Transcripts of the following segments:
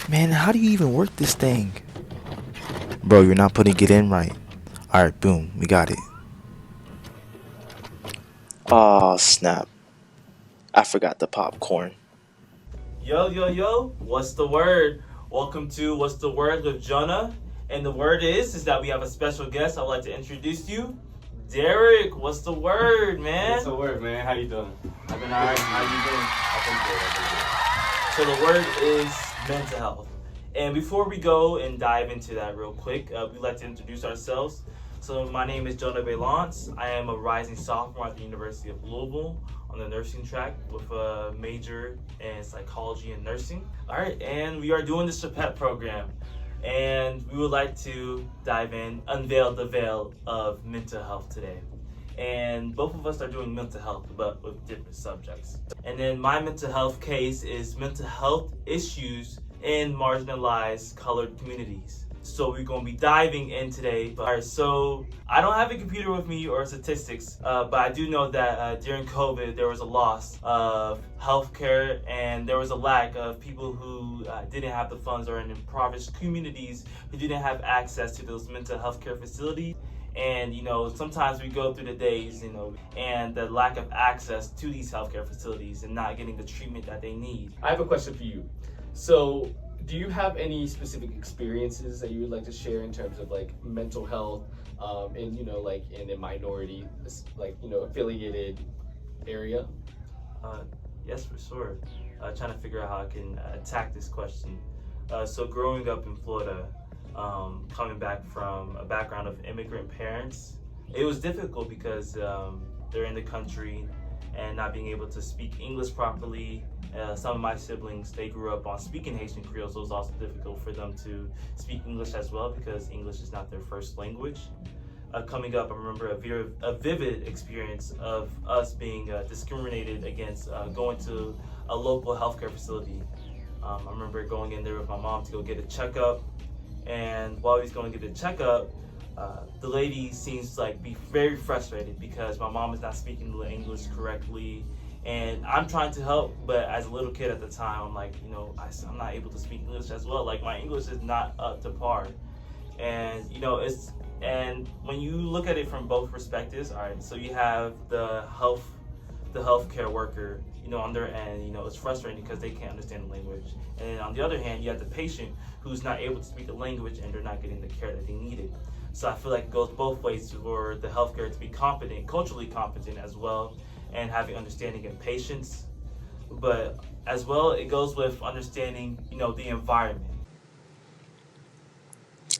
Man, how do you even work this thing? Bro, you're not putting it in right. Alright, boom, we got it. Aw, snap. I forgot the popcorn. Yo, what's the word? Welcome to What's the Word with Jonah. And the word is that we have a special guest. I'd like to introduce you. Derek, what's the word, man? What's the word, man? How you doing? I've been alright. How you been? So the word is mental health. And before we go and dive into that real quick, we'd like to introduce ourselves. So my name is Jonah Belance. I am a rising sophomore at the University of Louisville on the nursing track with a major in psychology and nursing. All right, and we are doing the SHPEP program. And we would like to dive in, unveil the veil of mental health today. And both of us are doing mental health, but with different subjects. And then my mental health case is mental health issues in marginalized colored communities. So we're going to be diving in today. All right, so I don't have a computer with me or statistics, but I do know that during COVID, there was a loss of healthcare and there was a lack of people who didn't have the funds or in impoverished communities who didn't have access to those mental health care facilities. And, sometimes we go through the days, and the lack of access to these healthcare facilities and not getting the treatment that they need. I have a question for you. So, do you have any specific experiences that you would like to share in terms of like mental health, in in a minority, affiliated area? Yes, for sure. Trying to figure out how I can attack this question. So growing up in Florida, coming back from a background of immigrant parents, it was difficult because they're in the country and not being able to speak English properly. Some of my siblings, they grew up on speaking Haitian Creole, so it was also difficult for them to speak English as well because English is not their first language. Coming up, I remember a vivid experience of us being discriminated against going to a local healthcare facility. I remember going in there with my mom to go get a checkup, and while he was going to get the checkup, the lady seems to be very frustrated because my mom is not speaking the English correctly, and I'm trying to help, but as a little kid at the time, I'm like, I'm not able to speak English as well. Like, my English is not up to par, and and when you look at it from both perspectives, all right, so you have the healthcare worker, on their end, it's frustrating because they can't understand the language. And on the other hand, you have the patient who's not able to speak the language and they're not getting the care that they needed. So I feel like it goes both ways for the healthcare to be competent, culturally competent as well, and having understanding and patience. But as well, it goes with understanding, the environment.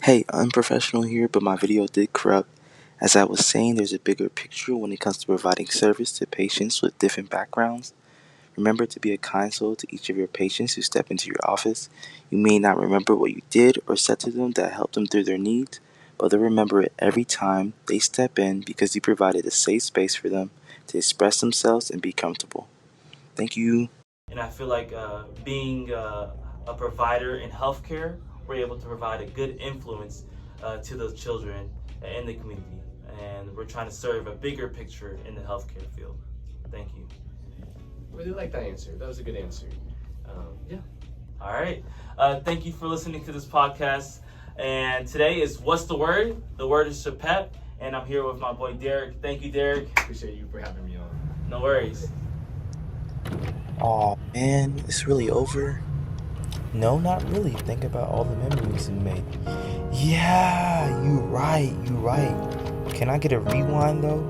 Hey, unprofessional here, but my video did corrupt. As I was saying, there's a bigger picture when it comes to providing service to patients with different backgrounds. Remember to be a kind soul to each of your patients who step into your office. You may not remember what you did or said to them that helped them through their needs, but they'll remember it every time they step in because you provided a safe space for them to express themselves and be comfortable. Thank you. And I feel like being a provider in healthcare, we're able to provide a good influence to those children in the community. And we're trying to serve a bigger picture in the healthcare field. Thank you. Really like that answer. That was a good answer. Yeah. All right. Thank you for listening to this podcast. And today is What's the Word? The word is SHPEP. And I'm here with my boy Derek. Thank you, Derek. Appreciate you for having me on. No worries. Aw, man, it's really over? No, not really. Think about all the memories we made. Yeah, you right. Can I get a rewind though?